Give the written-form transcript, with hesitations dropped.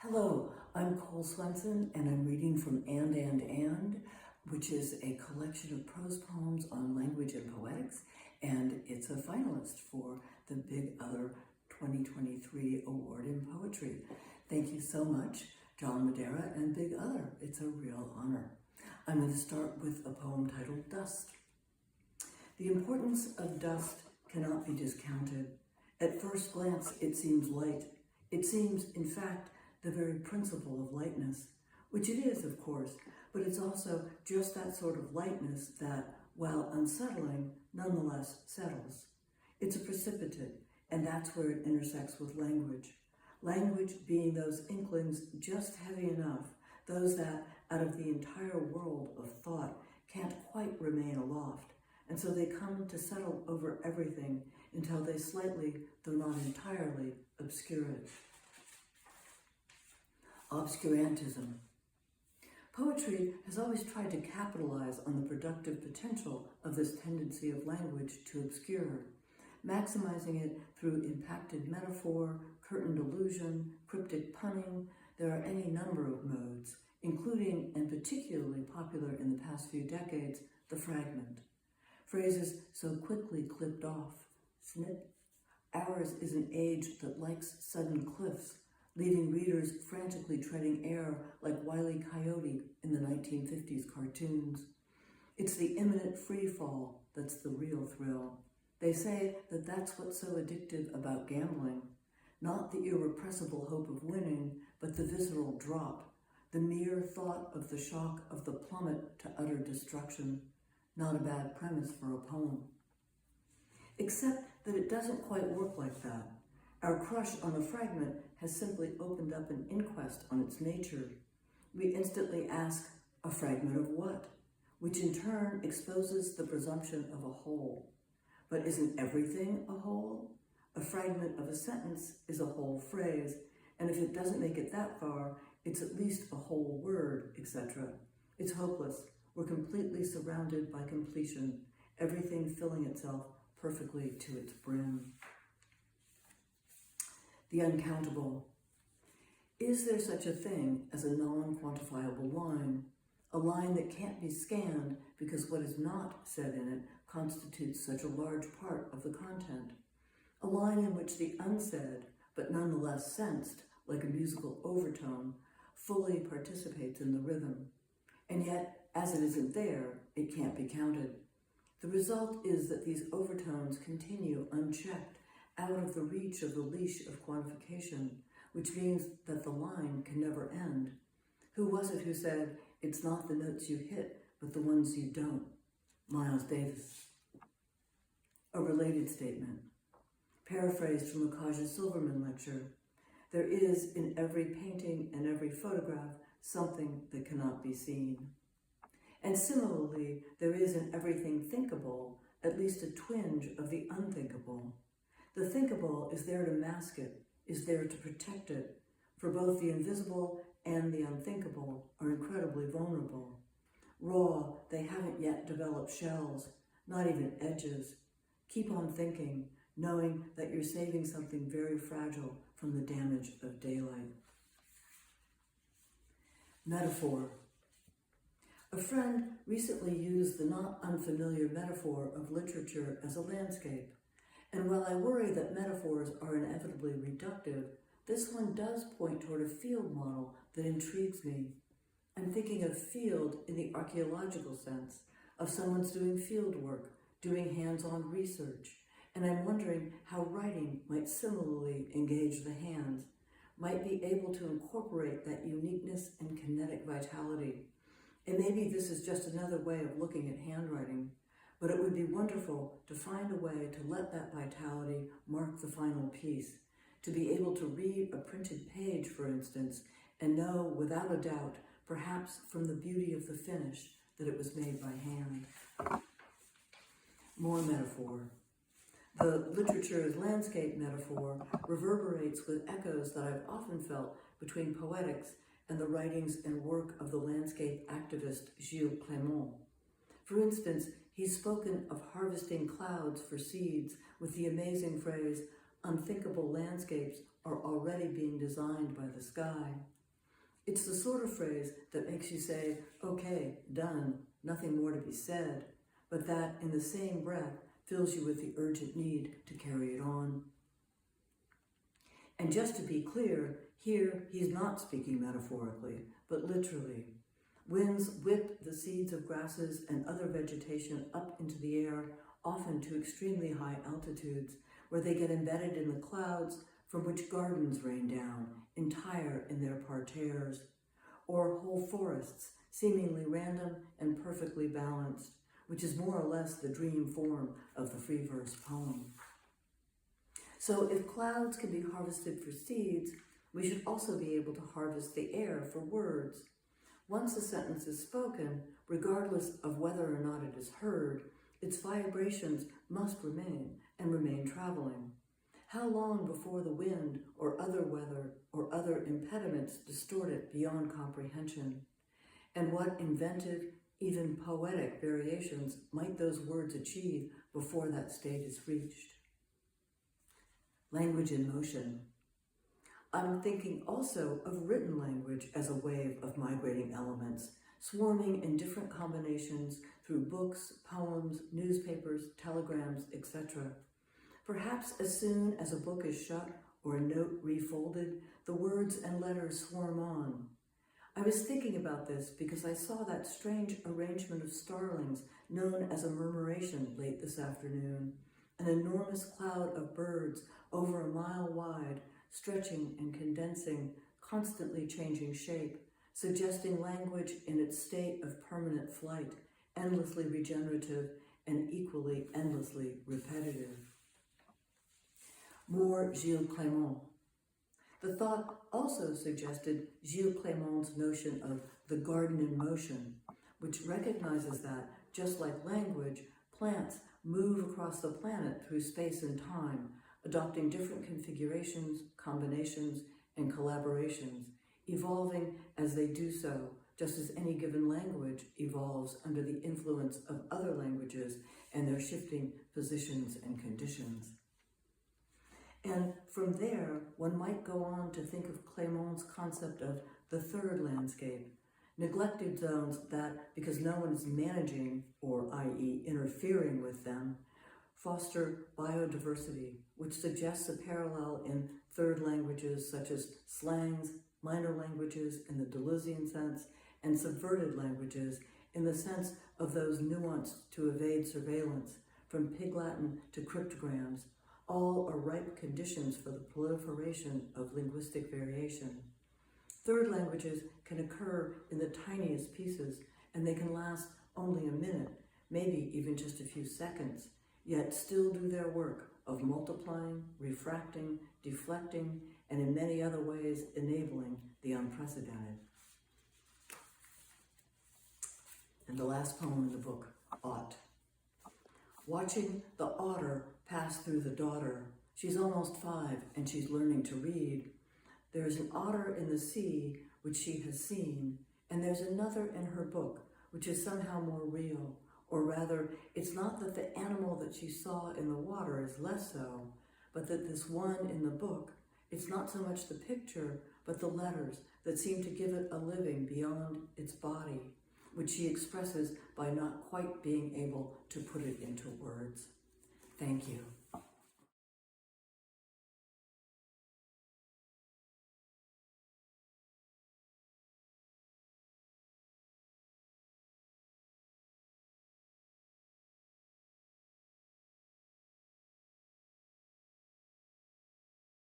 Hello, I'm Cole Swensen, and I'm reading from And, which is a collection of prose poems on language and poetics, and it's a finalist for the Big Other 2023 Award in Poetry. Thank you so much, John Madera and Big Other. It's a real honor. I'm going to start with a poem titled Dust. The importance of dust cannot be discounted. At first glance, it seems light. It seems, in fact, the very principle of lightness, which it is, of course, but it's also just that sort of lightness that, while unsettling, nonetheless settles. It's a precipitate, and that's where it intersects with language. Language being those inklings just heavy enough, those that, out of the entire world of thought, can't quite remain aloft, and so they come to settle over everything until they slightly, though not entirely, obscure it. Obscurantism. Poetry has always tried to capitalize on the productive potential of this tendency of language to obscure, maximizing it through impacted metaphor, curtained allusion, cryptic punning. There are any number of modes, including, and particularly popular in the past few decades, the fragment. Phrases so quickly clipped off. Snip. Ours is an age that likes sudden cliffs, leaving readers frantically treading air like Wile E. Coyote in the 1950s cartoons. It's the imminent free fall that's the real thrill. They say that that's what's so addictive about gambling. Not the irrepressible hope of winning, but the visceral drop, the mere thought of the shock of the plummet to utter destruction. Not a bad premise for a poem. Except that it doesn't quite work like that. Our crush on a fragment has simply opened up an inquest on its nature. We instantly ask, a fragment of what? Which in turn exposes the presumption of a whole. But isn't everything a whole? A fragment of a sentence is a whole phrase, and if it doesn't make it that far, it's at least a whole word, etc. It's hopeless. We're completely surrounded by completion, everything filling itself perfectly to its brim. The uncountable. Is there such a thing as a non-quantifiable line? A line that can't be scanned because what is not said in it constitutes such a large part of the content. A line in which the unsaid, but nonetheless sensed, like a musical overtone, fully participates in the rhythm. And yet, as it isn't there, it can't be counted. The result is that these overtones continue unchecked, out of the reach of the leash of quantification, which means that the line can never end. Who was it who said, it's not the notes you hit, but the ones you don't? Miles Davis. A related statement, paraphrased from a Kaja Silverman lecture. There is in every painting and every photograph something that cannot be seen. And similarly, there is in everything thinkable at least a twinge of the unthinkable. The thinkable is there to mask it, is there to protect it, for both the invisible and the unthinkable are incredibly vulnerable. Raw, they haven't yet developed shells, not even edges. Keep on thinking, knowing that you're saving something very fragile from the damage of daylight. Metaphor. A friend recently used the not unfamiliar metaphor of literature as a landscape. And while I worry that metaphors are inevitably reductive, this one does point toward a field model that intrigues me. I'm thinking of field in the archaeological sense, of someone's doing field work, doing hands-on research, and I'm wondering how writing might similarly engage the hands, might be able to incorporate that uniqueness and kinetic vitality. And maybe this is just another way of looking at handwriting, but it would be wonderful to find a way to let that vitality mark the final piece, to be able to read a printed page, for instance, and know without a doubt, perhaps from the beauty of the finish, that it was made by hand. More metaphor. The literature's landscape metaphor reverberates with echoes that I've often felt between poetics and the writings and work of the landscape activist Gilles Clément. For instance, he's spoken of harvesting clouds for seeds with the amazing phrase, unthinkable landscapes are already being designed by the sky. It's the sort of phrase that makes you say, okay, done, nothing more to be said, but that in the same breath fills you with the urgent need to carry it on. And just to be clear, here he's not speaking metaphorically, but literally. Winds whip the seeds of grasses and other vegetation up into the air, often to extremely high altitudes, where they get embedded in the clouds from which gardens rain down, entire in their parterres, or whole forests, seemingly random and perfectly balanced, which is more or less the dream form of the free verse poem. So if clouds can be harvested for seeds, we should also be able to harvest the air for words. Once a sentence is spoken, regardless of whether or not it is heard, its vibrations must remain, and remain traveling. How long before the wind or other weather or other impediments distort it beyond comprehension? And what inventive, even poetic variations might those words achieve before that state is reached? Language in motion. I'm thinking also of written language as a wave of migrating elements, swarming in different combinations through books, poems, newspapers, telegrams, etc. Perhaps as soon as a book is shut or a note refolded, the words and letters swarm on. I was thinking about this because I saw that strange arrangement of starlings known as a murmuration late this afternoon, an enormous cloud of birds over a mile wide, stretching and condensing, constantly changing shape, suggesting language in its state of permanent flight, endlessly regenerative and equally endlessly repetitive. More Gilles Clément. The thought also suggested Gilles Clément's notion of the garden in motion, which recognizes that, just like language, plants move across the planet through space and time, adopting different configurations, combinations, and collaborations, evolving as they do so, just as any given language evolves under the influence of other languages and their shifting positions and conditions. And from there, one might go on to think of Clément's concept of the third landscape, neglected zones that, because no one is managing, or i.e. interfering with them, foster biodiversity, which suggests a parallel in third languages such as slangs, minor languages in the Deleuzian sense, and subverted languages in the sense of those nuanced to evade surveillance, from Pig Latin to cryptograms. All are ripe conditions for the proliferation of linguistic variation. Third languages can occur in the tiniest pieces, and they can last only a minute, maybe even just a few seconds, yet still do their work of multiplying, refracting, deflecting, and in many other ways enabling the unprecedented. And the last poem in the book, Ought. Watching the otter pass through the daughter. She's almost 5 and she's learning to read. There's an otter in the sea which she has seen, and there's another in her book which is somehow more real. Or rather, it's not that the animal that she saw in the water is less so, but that this one in the book, it's not so much the picture, but the letters that seem to give it a living beyond its body, which she expresses by not quite being able to put it into words. Thank you.